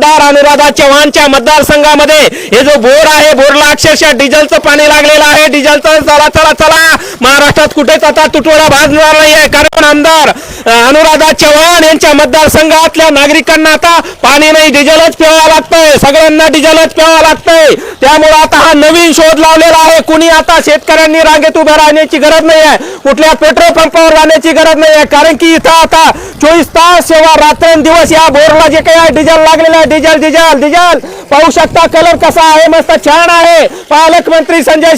आमदार अनुराधा चव्हाणच्या मतदारसंघामध्ये हे जो बोर आहे, बोरला अक्षरशः डिझेलचं पाणी लागलेलं आहे. डिझेलचं चला चला चला, महाराष्ट्रात कुठेच आता तुटवडा भाजणार नाही आहे. कारण आमदार अनुराधा चव्हाण यांच्या मतदारसंघातल्या नागरिकांना आता पाणी नाही, डिझेलच प्यावं लागतंय. सगळ्यांना डिझेलच प्यावं लागतंय. त्यामुळे आता हा नवीन शोध लावलेला आहे. कुणी आता शेतकऱ्यांनी रांगेत उभे राहण्याची गरज नाही आहे, कुठल्या पेट्रोल पंपावर जाण्याची गरज नाही आहे. कारण की इथं आता 24 तास सेवा, रात्रंदिवस या बोरला जे काही डिझेल लागलेलं आहे, डिझेल डिझेल डिझेल. पाहू शकता कलर कसा आहे, मस्त छान आहे. पालकमंत्री संजय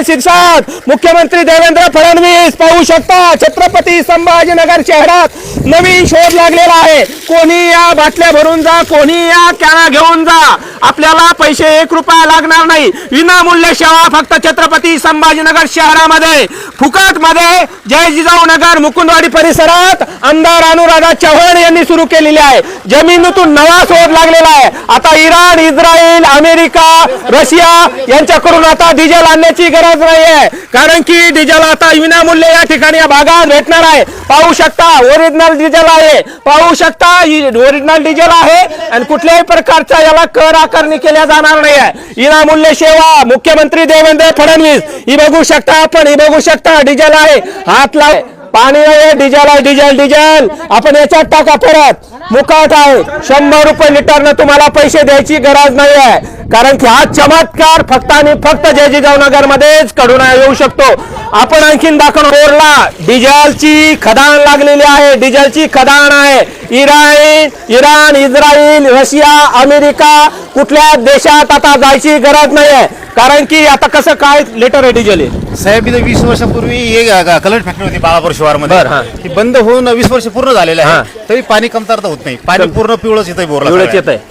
शिरसाट, मुख्यमंत्री देवेंद्र फडणवीस. पाहू शकता छत्रपती संभाजीनगर शहरात नवीन शोध लागलेला आहे. कोणी या बाटल्या भरून जा, कोणी या कॅना घेऊन जा, आपल्याला पैसे 1 रुपया लागणार नाही. विनामूल्य सेवा फक्त छत्रपती संभाजीनगर शहरामध्ये फुकट मध्ये जय जिजाऊ नगर मुकुंदवाडी परिसरात आमदार अनुराधा चव्हाण यांनी सुरू केलेली आहे. जमिनीतून नवा शोध लागलेला आहे. आता इराण, इस्रायल, अमेरिका, रशिया यांच्याकडून आता डिझेल आणण्याची गरज नाही आहे. कारण की डिझेल आता विनामूल्य या ठिकाणी या भागात भेटणार आहे. पाहू शकता ओरिजिनल डिझेल आहे, पाहू शकता ओरिजिनल डिझेल आहे आणि कुठल्याही प्रकारचा याला कर आकारणी केल्या जाणार नाही आहे. विनामूल्य सेवा मुख्यमंत्री देवेंद्र फडणवीस. ही बघू शकता आपण, ही बघू शकता डिझेल आहे, हात लाव, पाणी आहे, डिझेल आहे, डिझेल डिझेल. आपण याच्यात टाका परत, मुकाट आहे. 100 रुपये लिटरनं तुम्हाला पैसे द्यायची गरज नाही आहे. कारण की हा चमत्कार फक्त आणि फक्त जय जिजाऊ नगर मध्येच घडून येऊ शकतो. आपण आणखीन दाखवून बोरला डिझेलची खदान लागलेली आहे, डिझेलची खदान आहे. इराण, इस्रायल, रशिया, अमेरिका कुठल्या देशात आता जायची गरज नाही आहे. कारण की आता कसं काय लिटर आहे डिझेल आहे साहेब, इथं 20 वर्षापूर्वी एक कलर फॅक्टरी होती बाळापूर शहरामध्ये. ती बंद होऊन 20 वर्ष पूर्ण झालेले आहे, तरी पाणी कमतरता होत नाही. पाणी पूर्ण पिवळच येतंय बोरला,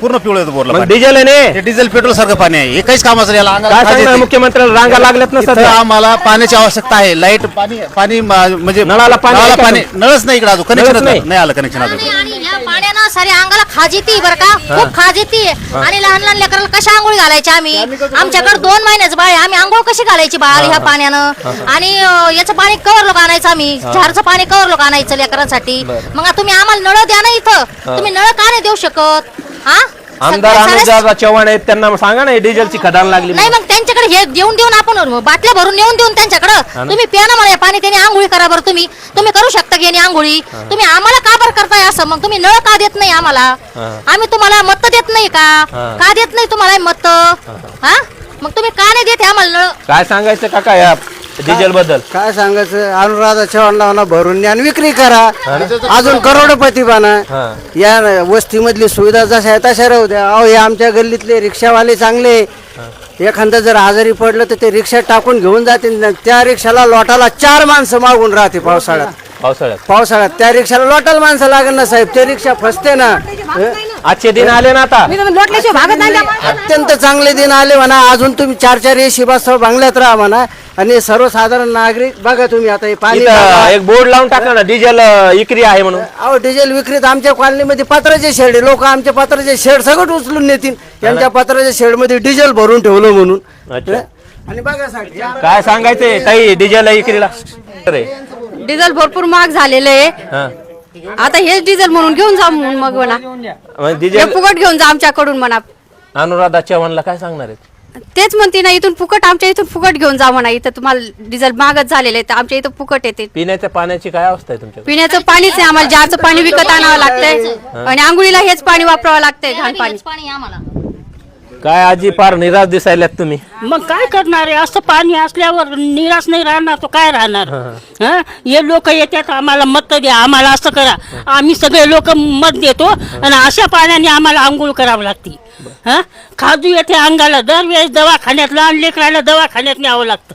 पूर्ण पिवळं येतं बोरला. डिझेल आहे, डिझेल पेट्रोल सारखं पाणी आहे. एकाच कामाचं याला मुख्यमंत्र्याला रांगा लागल्यात नसतात. आम्हाला पाण्याची आवश्यकता आहे. लाईट पाणी म्हणजे नळाला पाणी नळच नाही इकडे अजून, कनेक्शन नाही आलं कनेक्शन अजून. पाण्यानं सारी अंगाला खाज येते बरं का, खूप खाज येते. आणि लहान लहान लेकराला कशा आंघोळी घालायची आम्ही, आमच्याकडे 2 महिन्याचं बाळ आहे, आम्ही आंघोळ कशी घालायची बाळाला ह्या पाण्यानं. आणि याचं पाणी कवर लोक आणायचं, आम्ही झारचं पाणी कवर लोक आणायचं लेकरांसाठी. मग तुम्ही आम्हाला नळ द्या ना, इथं तुम्ही नळ का नाही देऊ शकत? हा, आमदार अनुराधा चव्हाण आहेत, त्यांना सांगा ना डिझेलची खदान लागली नाही. मग त्यांच्याकडे हे देऊन आपण बाटल्या भरून नेऊन देऊन त्यांच्याकडे तुम्ही प्या ना मला पाणी, त्यांनी आंघोळी करा बरं. तुम्ही करू शकता की आंघोळी, तुम्ही आम्हाला का बरं करताय असं? मग तुम्ही नळ का देत नाही आम्हाला? आम्ही तुम्हाला मत देत नाही का देत नाही तुम्हाला मत? हा, मग तुम्ही का नाही देते आम्हाला नळ? काय सांगायचं काका या डिझेल बद्दल? काय सांगायचं, अनुराधा चव्हाणला भरून न्या आणि विक्री करा, अजून करोडपती बना. या वस्तीमधली सुविधा जशा आहे तशा राहू द्या. अहो हे आमच्या गल्लीतले रिक्षावाले चांगले, एखादं जर आजारी पडलं तर ते रिक्षा टाकून घेऊन जाते. त्या रिक्षाला लोटाला 4 माणसं मागून राहते पावसाळ्यात त्या रिक्षाला लोटाला माणसं लागेल ना साहेब, ते रिक्षा फसते ना. आजचे दिन आले ना आता, अत्यंत चांगले दिन आले म्हणा. अजून तुम्ही 4-4 एसी बस बांगल्यात राहा म्हणा. आणि सर्वसाधारण नागरिक बघा तुम्ही आता हे पाणी एक बोर्ड लावून टाकला ना डिझेल विक्री आहे म्हणून. अहो डिझेल विक्रीत आमच्या कॉलनीमध्ये पत्राचे शेड, लोक आमच्या पत्राचे शेड सगळं उचलून नेतील. त्यांच्या पत्राच्या शेड मध्ये डिझेल भरून ठेवलं म्हणून. आणि बघा साहेब काय सांगायचंय ताई डिझेल विक्रीला? डिझेल भरपूर महाग झालेलं आहे. आता हेच डिझेल म्हणून घेऊन जा मग म्हणा, डिझेल फुकट घेऊन जा आमच्याकडून म्हणा. अनुराधा चव्हाणला काय सांगणार आहेत? तेच म्हणते ना, इथून फुकट, आमच्या इथून फुकट घेऊन जा म्हणा. इथं तुम्हाला डिझेल महागच झालेलं आहे, तर आमच्या इथं फुकट येते. पिण्याच्या पाण्याची काय अवस्था आहे तुमच्या? पिण्याचं पाणीच आहे, आम्हाला जारचं पाणी विकत आणावं लागतंय आणि आंघोळीला हेच पाणी वापरावं लागतंय, घाण पाणी. काय आजी फार निराश दिसायल्यात तुम्ही? मग काय करणार आहे, असं पाणी असल्यावर निराश नाही राहणार तो काय राहणार? हे लोक येतात आम्हाला मत द्या, आम्हाला असं करा, आम्ही सगळे लोक मत देतो आणि अशा पाण्याने आम्हाला आंघोळ करावं लागते. खाजू येते अंगाला, दरवेळेस दवाखान्यात लहान लेकराला दवाखान्यात न्यावं लागतं.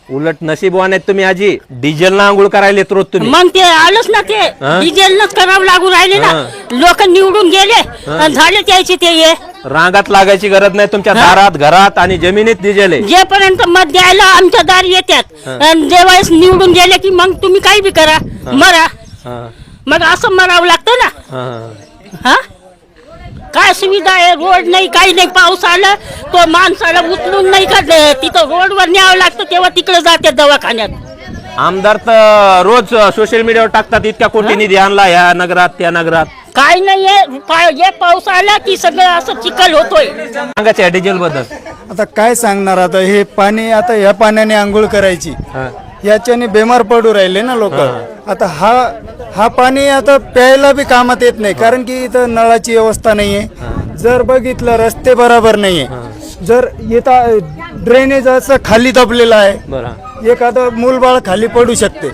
उलट नशीबवान आहेत तुम्ही आजी, डिझेल ना आंघोळ करायला रोज तुम्ही. मग ते आलंच ना, ते डिझेलच करावं लागू राहिले ना. लोक निवडून गेले आणि झाले त्याचे ते ये. रांगात लागायची गरज नाही, तुमच्या दारात, घरात आणि जमिनीत डिझेल आहे. जेपर्यंत मत द्यायला आमच्या दार येतात आणि जेव्हा निवडून गेले की मग तुम्ही काही बी करा, मरा. मग असं मरावं लागतं ना. हा, काय सुविधा आहे? रोड नाही, काही नाही. पाऊस आला तो माणसाला उचलून नाही का तिथं रोडवर न्यावं लागतं, तेव्हा तिकडे जाते दवाखान्यात. आमदार तर रोज सोशल मीडियावर टाकतात इतक्या कोटी निधी आणला ह्या नगरात त्या नगरात. काय नाहीये पाऊस आला की सगळं असं चिखल होतोय. सांगायचं डिझेल बद्दल. आता काय सांगणार, आता हे पाणी, आता ह्या पाण्याने आंघोळ करायची, याच्याने बेमार पडू राहिले ना लोक. आता हा पाणी आता प्यायला बी कामात येत नाही, कारण की इथं नळाची व्यवस्था नाहीये. जर बघितलं रस्ते बरोबर नाहीये, जर इथं ड्रेनेज असं खाली दबलेलं आहे, एखादं मूलबाळ खाली पडू शकते.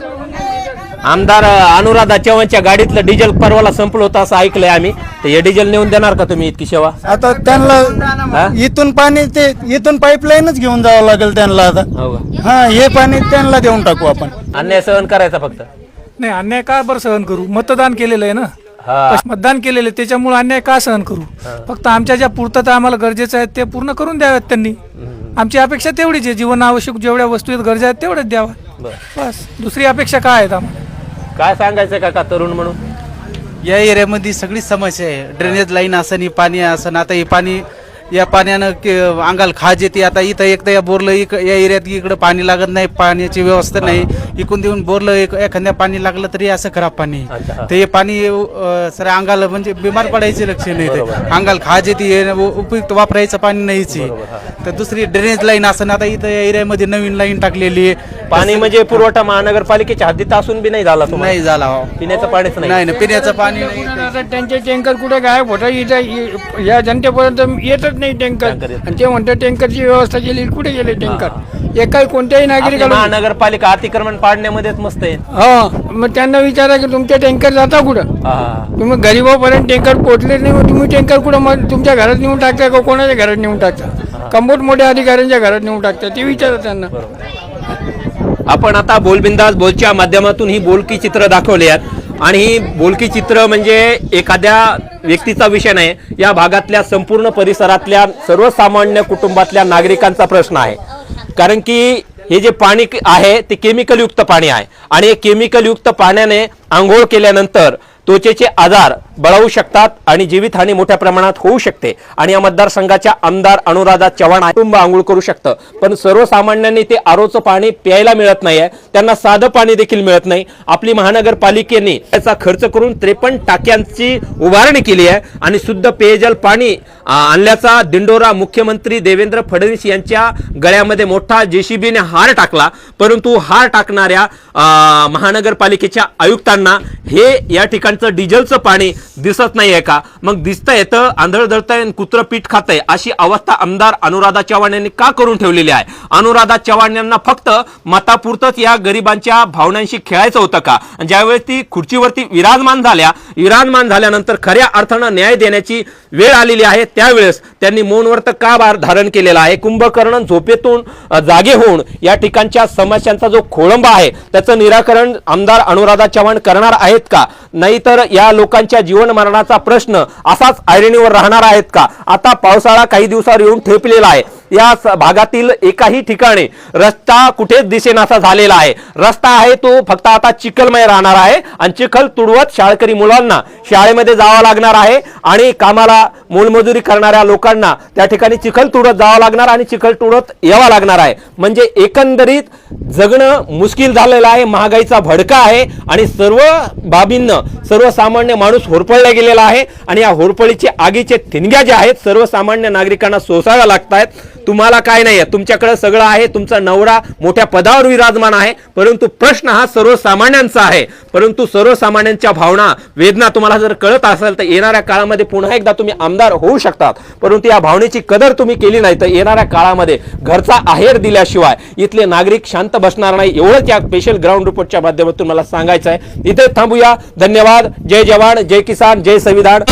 आमदार अनुराधा चव्हाणच्या गाडीतलं डिझेल परवाला संपलं होतं असं ऐकलंय आम्ही. तर हे डिझेल नेऊन देणार का तुम्ही इतकी सेवा? आता त्यांना इथून पाणी, ते इथून पाईपलाईनच घेऊन जावं लागेल त्यांना आता. हा, हे पाणी त्यांना देऊन टाकू आपण. अन्याय सहन करायचा फक्त? नाही, अन्याय का बरं सहन करू? मतदान केलेलं आहे ना, मतदान केलेलं, त्याच्यामुळे अन्याय का सहन करू? फक्त आमच्या ज्या पूर्तता आम्हाला गरजेचं आहे ते पूर्ण करून द्याव्यात त्यांनी. आमची अपेक्षा तेवढीच आहे, जीवनावश्यक जेवढ्या वस्तू आहेत, गरजा आहेत तेवढ्याच द्यावा, बस. दुसरी अपेक्षा काय आहेत आम्हाला? काय सांगायचं काका तरुण म्हणून? या एरियामध्ये सगळी समस्या आहे. ड्रेनेज लाईन असं नाही, पाणी असं. आता हे पाणी, या पाण्यानं अंगाला खाज येते. आता इथं एकदा या बोरलं या एरियात इकडं पाणी लागत नाही, पाण्याची व्यवस्था नाही. इकून देऊन बोरलं एखाद्या पाणी लागलं तरी असं खराब पाणी. तर हे पाणी सर अंगाला म्हणजे बिमार पडायचे लक्षण नाही. अंगाला खाज येते, उपयुक्त वापरायचं पाणी नाहीच. तर दुसरी ड्रेनेज लाईन असं. आता इथं या एरियामध्ये नवीन लाईन टाकलेली आहे. पाणी म्हणजे पुरवठा महानगरपालिकेच्या हद्दीत असून बी नाही झाला तुम्हाला? नाही झाला, पिण्याचं पाणीच नाही. नाही, पिण्याचं पाणी नाही. आता त्यांचे टँकर कुठे गायब होता? इथं या जनतेपर्यंत येतच नाही टँकर. आणि ते म्हणतात टँकरची व्यवस्था केली, कुठे गेले टँकर? एकाही कोणत्याही नागरिकाला महानगरपालिका अतिक्रमण पाडण्यामध्येच मस्त आहे. हा, मग त्यांना विचारा की तुमचे टँकर जाता कुठं? तुम्ही गरीबापर्यंत टँकर पोहोचले नाही, मग तुम्ही टँकर कुठं मग तुमच्या घरात नेऊन टाकता का कोणाच्या घरात नेऊन टाकता? कंबोट मोठ्या अधिकाऱ्यांच्या घरात नेऊन टाकता, ते विचारा त्यांना. आपण आता बोलबिंदास बोलच्या माध्यमातून ही बोलकी चित्र दाखवली आहेत आणि ही बोलकी चित्र म्हणजे एखाद्या व्यक्तीचा विषय नाही, या भागातल्या संपूर्ण परिसरातल्या सर्वसामान्य कुटुंबातल्या नागरिकांचा प्रश्न आहे. कारण की हे जे पाणी आहे ते केमिकल युक्त पाणी आहे आणि केमिकल युक्त पाण्याने आंघोळ केल्यानंतर त्वचेचे आजार बळावू शकतात आणि जीवितहानी मोठ्या प्रमाणात होऊ शकते. आणि या मतदारसंघाच्या आमदार अनुराधा चव्हाण कुटुंब आंघोळ करू शकतं, पण सर्वसामान्यांनी ते आरोचं पाणी प्यायला मिळत नाहीये, त्यांना साधं पाणी देखील मिळत नाही. आपली महानगरपालिकेने याचा खर्च करून 53 टाक्यांची उभारणी केली आहे आणि शुद्ध पेयजल पाणी आणल्याचा दिंडोरा मुख्यमंत्री देवेंद्र फडणवीस यांच्या गळ्यामध्ये मोठा जेसीबीने हार टाकला. परंतु हार टाकणाऱ्या महानगरपालिकेच्या आयुक्तांना हे या ठिकाणचं डिझेलचं पाणी दिसत नाहीये का? मग दिसतं येतं, आंधळ दळतंय, कुत्रं पीठ खातंय, अशी अवस्था आमदार अनुराधा चव्हाण यांनी का करून ठेवलेली आहे? अनुराधा चव्हाण यांना फक्त मतापुरतच या गरिबांच्या भावनांशी खेळायचं होतं का? ज्यावेळेस ती खुर्चीवरती विराजमान झाल्यानंतर खऱ्या अर्थानं न्याय देण्याची वेळ आलेली आहे, त्यावेळेस त्यांनी मौनव्रत का धारण केलेला आहे? कुंभकर्ण झोपेतून जागे होऊन या ठिकाणच्या समस्यांचा जो खोळंबा आहे त्याचं निराकरण आमदार अनुराधा चव्हाण करणार आहेत का? नाहीतर या लोकांच्या जीवन मरणाचा प्रश्न असाच ऐरणीवर राहणार आहेत का? आता पावसाळा काही दिवसावर येऊन ठेपलेला आहे. या भागातील एकाही ठिकाणी रस्ता कुठेच दिसेनासा झालेला आहे. रस्ता आहे तो फक्त आता चिखलमय राहणार आहे आणि चिखल तुडवत शाळकरी मुलांना शाळेमध्ये जावं लागणार आहे आणि कामाला मोलमजुरी करणाऱ्या लोकांना त्या ठिकाणी चिखल तुडत जावं लागणार आणि चिखल तुडत यावं लागणार आहे. म्हणजे एकंदरीत जगणं मुश्किल झालेलं आहे. महागाईचा भडका आहे आणि सर्व बाबींना सर्वसामान्य माणूस होरपळला गेलेला आहे आणि या होरपळीचे आगीचे ठिणग्या ज्या आहेत सर्वसामान्य नागरिकांना सोसाव्या लागत आहेत. तुम्हाला काय नाही आहे, तुमच्याकडे सगळं आहे, तुमचा नवरा मोठ्या पदावर विराजमान आहे, परंतु प्रश्न हा सर्वसामान्यांचा आहे. परंतु सर्वसामान्यांच्या भावना वेदना तुम्हाला जर कळत असेल तर येणाऱ्या काळामध्ये पुन्हा एकदा तुम्ही आमदार होऊ शकतात. परंतु या भावनेची कदर तुम्ही केली नाही तर येणाऱ्या काळामध्ये घरचा आहेर दिल्याशिवाय इथले नागरिक शांत बसणार नाही. एवढंच या स्पेशल ग्राउंड रिपोर्टच्या माध्यमातून मला सांगायचं आहे. इथे थांबूया. धन्यवाद. जय जवान, जय किसान, जय संविधान.